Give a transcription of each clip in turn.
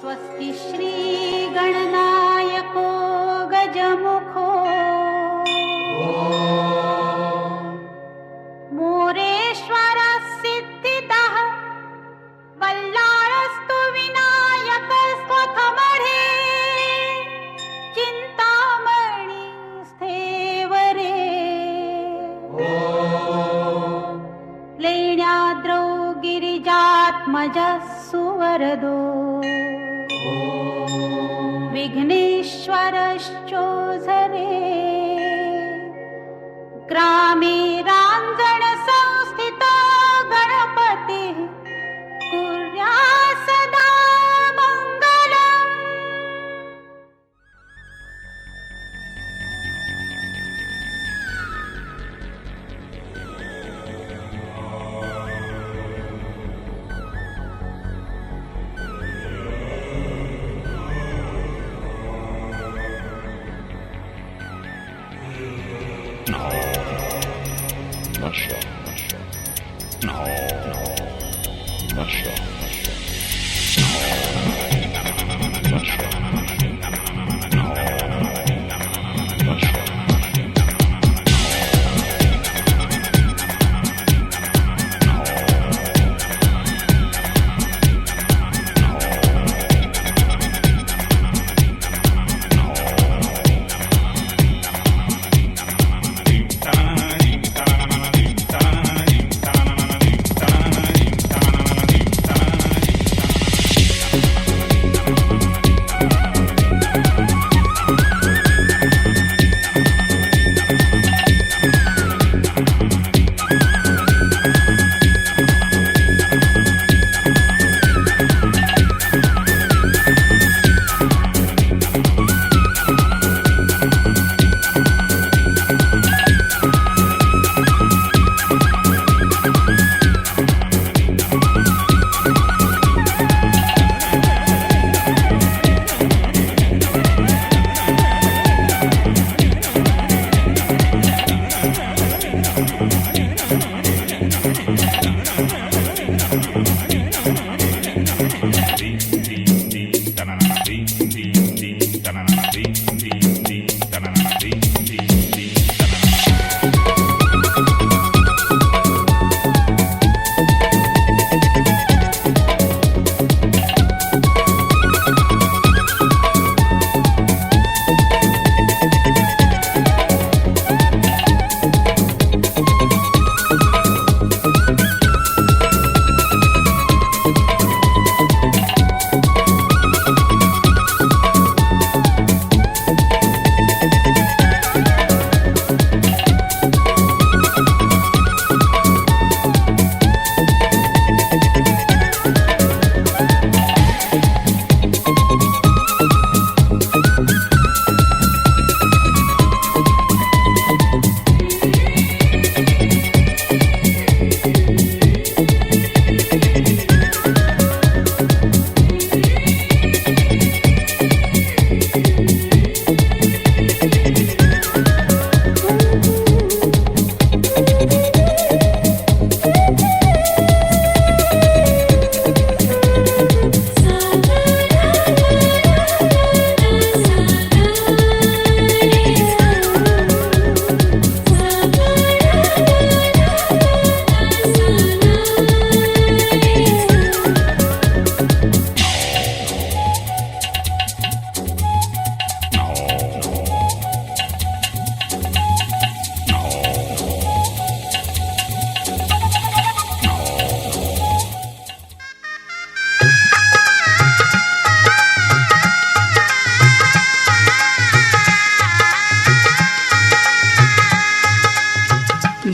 स्वस्ति श्री गणनायको गजमुखो मोरेश्वर सिद्धितः बल्लाळस्तु विनायक स्वथमढे चिंतामणी स्थेवरे लेण्याद्रौ गिरिजात्मज सुवरदो विघ्नेश्वरश्चोझरे ग्रामे रांजण संस्थित गणपति कुर्या सदा मंगलम्।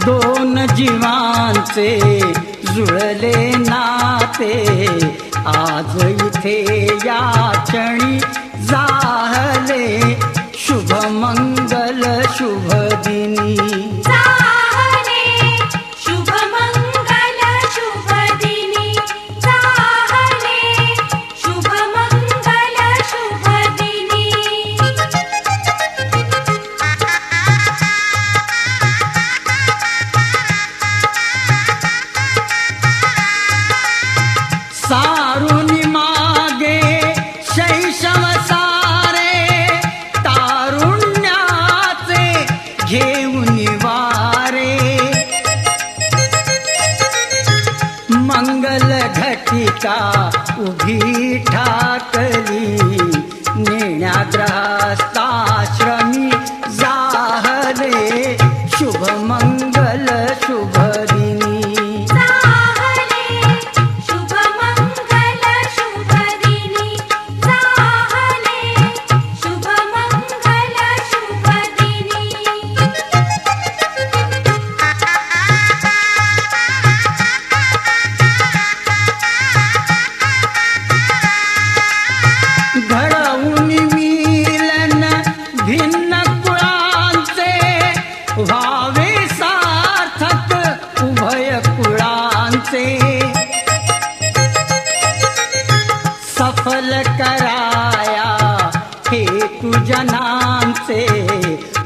दोन जीवांचे जुळले नाते आज इथे या क्षणी जाहले शुभ मंगल शुभ दिनी सारुनी मागे ठाकली नेण्याग्रहस्ताश्रमी जाहले शुभमंगल शुभदिनी जाहले शुभमंगल शुभदिनी जाहले शुभमंगल शुभदिनी घडवून मिलन भिन्न कुळांचे व्हावे सार्थक उभय कुळांचे सफल कराया हेतु जनांचे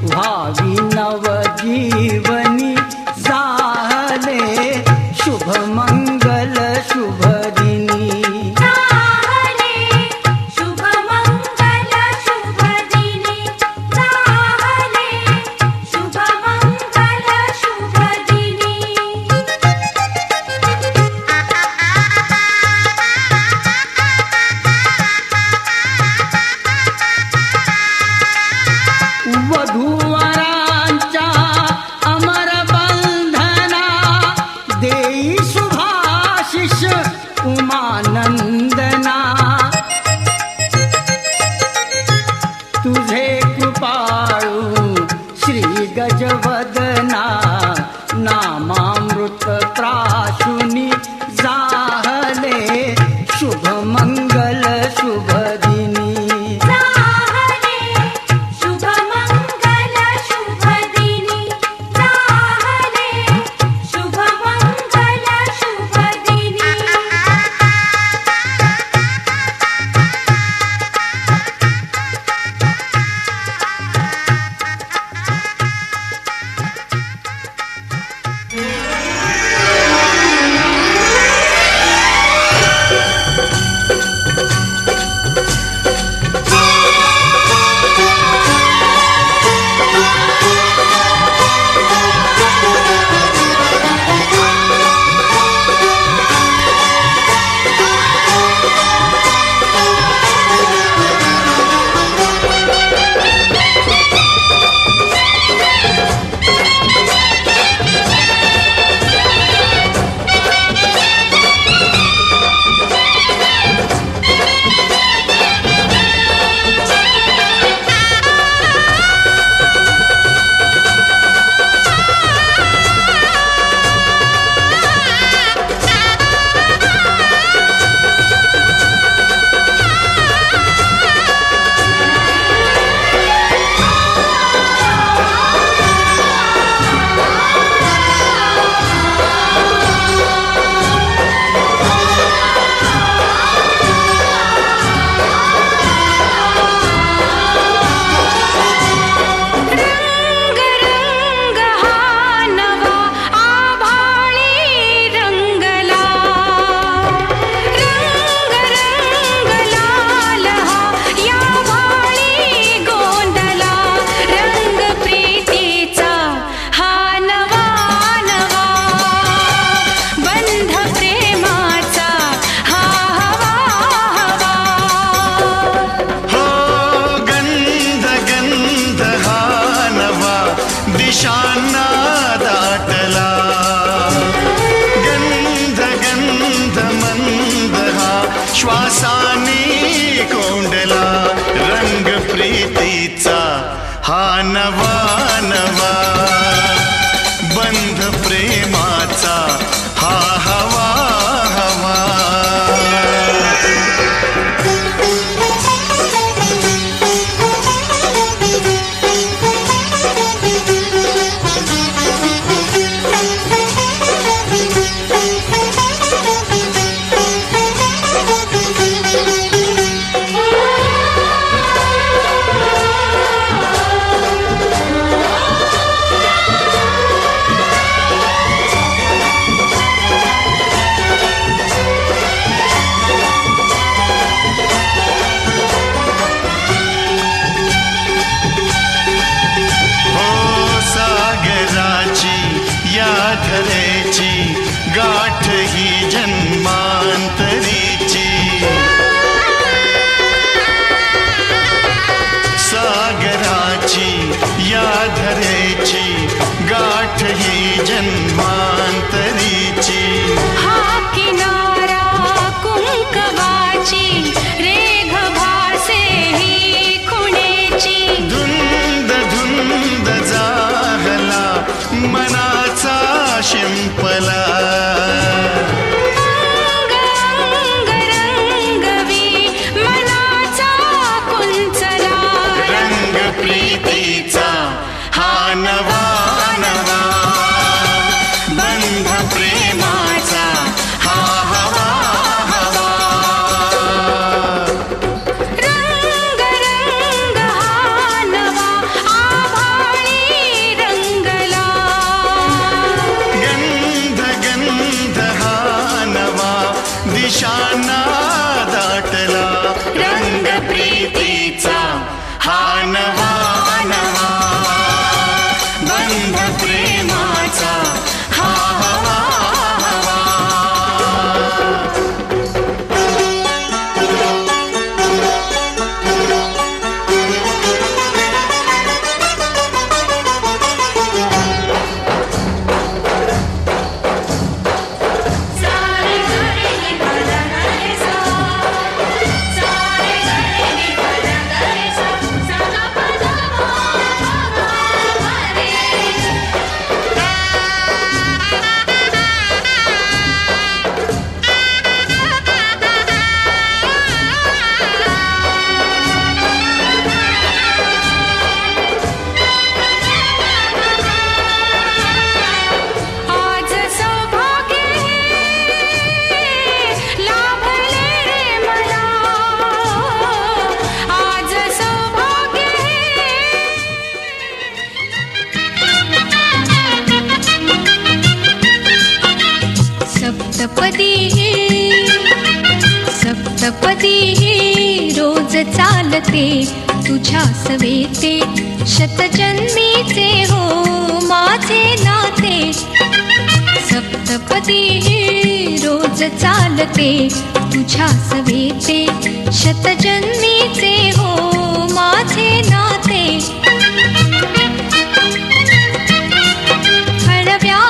व्हावी नवजीवनी जाहले शुभमंगल शुभदिनी जाहले शुभमंगल शुभदिनी जाहले शुभमंगल शुभदिनी वधूवरांच्या अमर बंधना देई शुभाशिष उमानंदना तुझे कृपाळू श्री गजवदना नामामृत प्राशुनी जाहले शुभमंगल शुभदिनी जाहले शुभमंगल शुभदिनी जाहले शुभमंगल शुभदिनी हा नवा नवा बंध प्रेमाचा हा हवा हवा नवा नवा बंध प्रेमाचा हा हवा हवा. सारे गरे नि पदा गरे सा सारे गरे नि पदा गरे सा सा गा पा धा मा रे. आज सौभाग्य लाभले रे मला आज सौभाग्य सप्तपदी सप्तपदी रोज चालते तुझ्या सवेते शतजन्मीचे हो माझे नाते सप्तपदी रोज चालते तुझ्या सवेते शतजन्मीचे हो माझे नाते हळव्या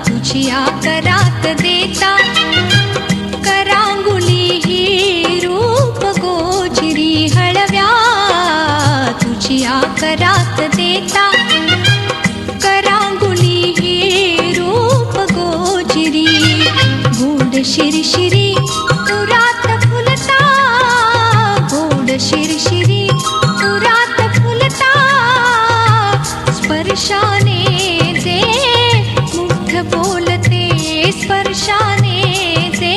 तुझी आकरात देता करांगुली ही रूप गोजिरी हळव्या तुझी आकरात देता करांगुली ही रूप गोजिरी गोड शिरशिरी तुरात फुलता गोड शिरशिरी तुरात फुलता स्पर्शाने जे मुग्ध बोलते स्पर्शाने जे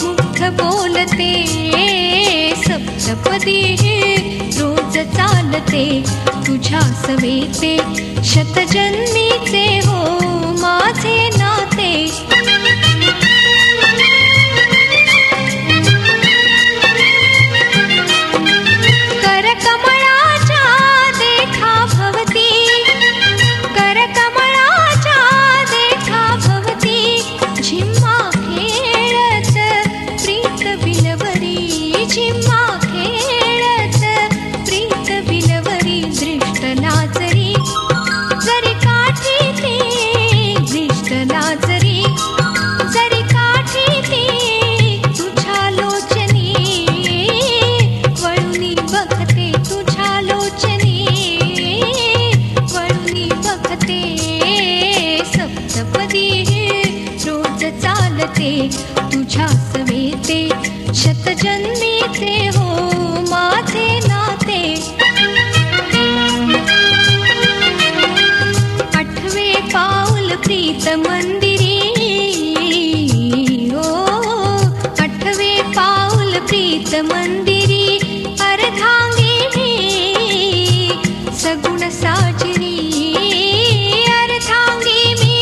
मुग्ध बोलते सप्तपदी रोज चालते तुझ्या सवेते शतजन्मीचे हो माझे नाते करकमळाच्या देखा भवती करकमळाच्या देखा भवती झिम्मा खेळत प्रीत बिलवरी झिम्मा खेळत प्रीत बिलवरी दृष्ट नाचरी जरी काठी ती दृष्ट नाचरी जरी काठी ती तुझ्या लोचनी वळुनी बघते तुझ्या लोचनी वळुनी बघते सप्तपदी रोज चालते तुझ्या सवेते शतजन्मीचे हो माझे नाते आठवे पाऊल प्रीत मंदिरी ओ आठवे पाऊल प्रीत मंदिरी अर्धांगी मी सगुण साजरी अर्धांगी मी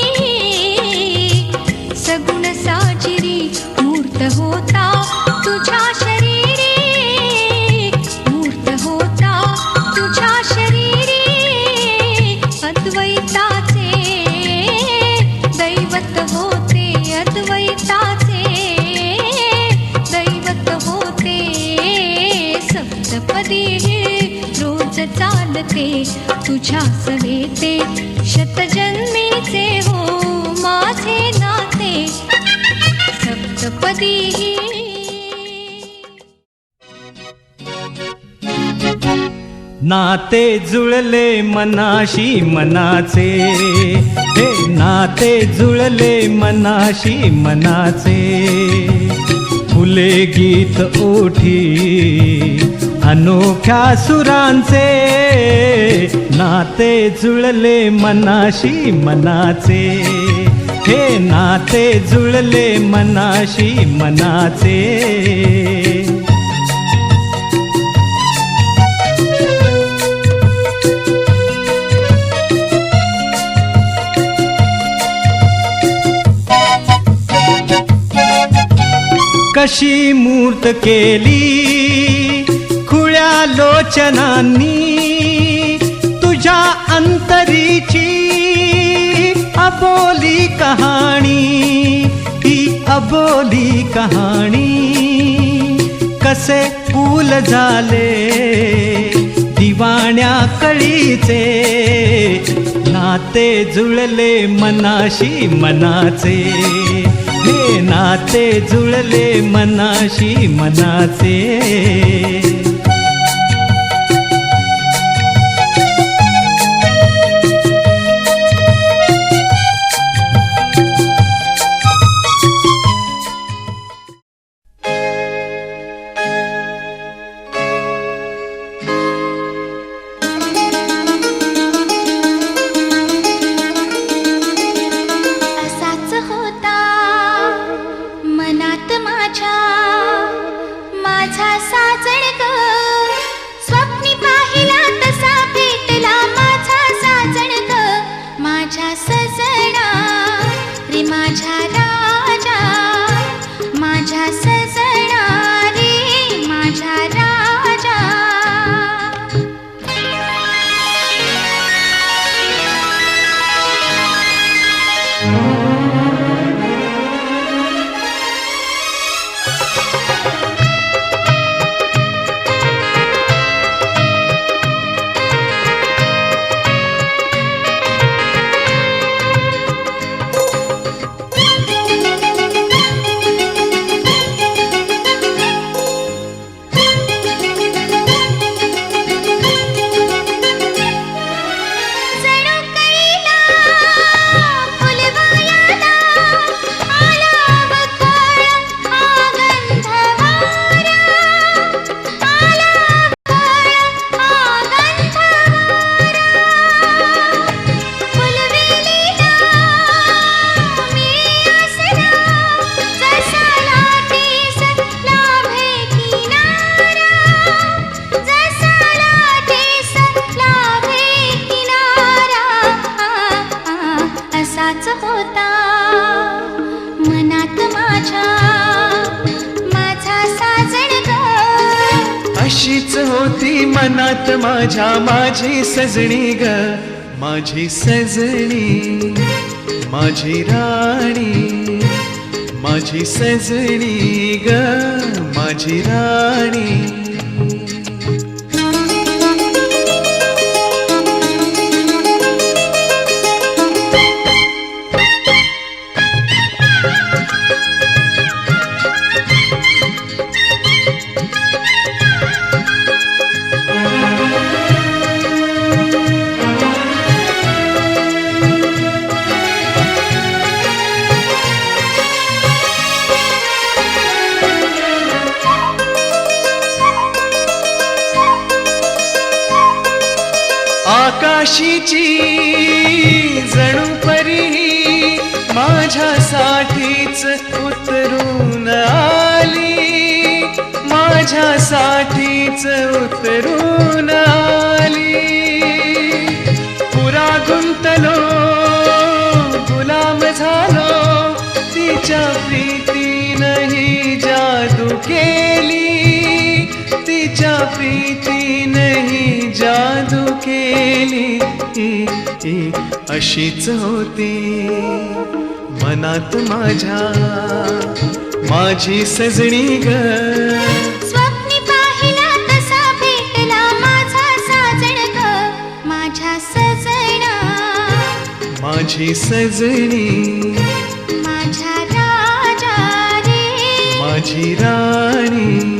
सगुण साजरी मूर्त होता तुझ्या शरीरी मूर्त होता तुझ्या शरीरी अद्वैताचे दैवत होते अद्वैताचे दैवत होते सप्तपदी रोज चालते तुझ्या सवेते शतजन्मीचे हो माझे नाते सप्तपदी नाते जुळले मनाशी मनाचे हे नाते जुळले मनाशी मनाचे फुले गीत ओठी अनोख्या सुरांचे नाते जुळले मनाशी मनाचे हे नाते जुळले मनाशी मनाचे कशी मूर्त केली खुळ्या लोचनांनी तुझ्या अंतरीची अबोली कहाणी, ही अबोली कहाणी. कसे फूल झाले दिवाण्या कळीचे, नाते जुळले मनाशी मनाचे, हे नाते जुळले मनाशी मनाचे. माझा साजण ग, स्वप्नी पाहिला तसा भेटला माझा साजण ग. माझ्या सजना रे माझ्या राजा, माझ्या सजना रे माझ्या राजा. होता मनात माझ्या माझा साजण ग, अशीच होती मनात माझ्या माझी सजणी ग, माझी सजणी माझी राणी, माझी सजणी ग माझी राणी. आकाशीची जणू परी माझ्यासाठीच उतरून आली, माझ्यासाठीच उतरून आली. पुरा गुंतलो गुलाम झालो, तिच्या प्रीतीनही जादू केली, तिच्या प्रीतीनही जादू केली. अशीच होती मनात माझ्या माझी सजणी ग, स्वप्नी पाहिला तसा भेटला माझा साजण ग. माझ्या सजना माझी सजणी माझ्या राजा रे माझी राणी.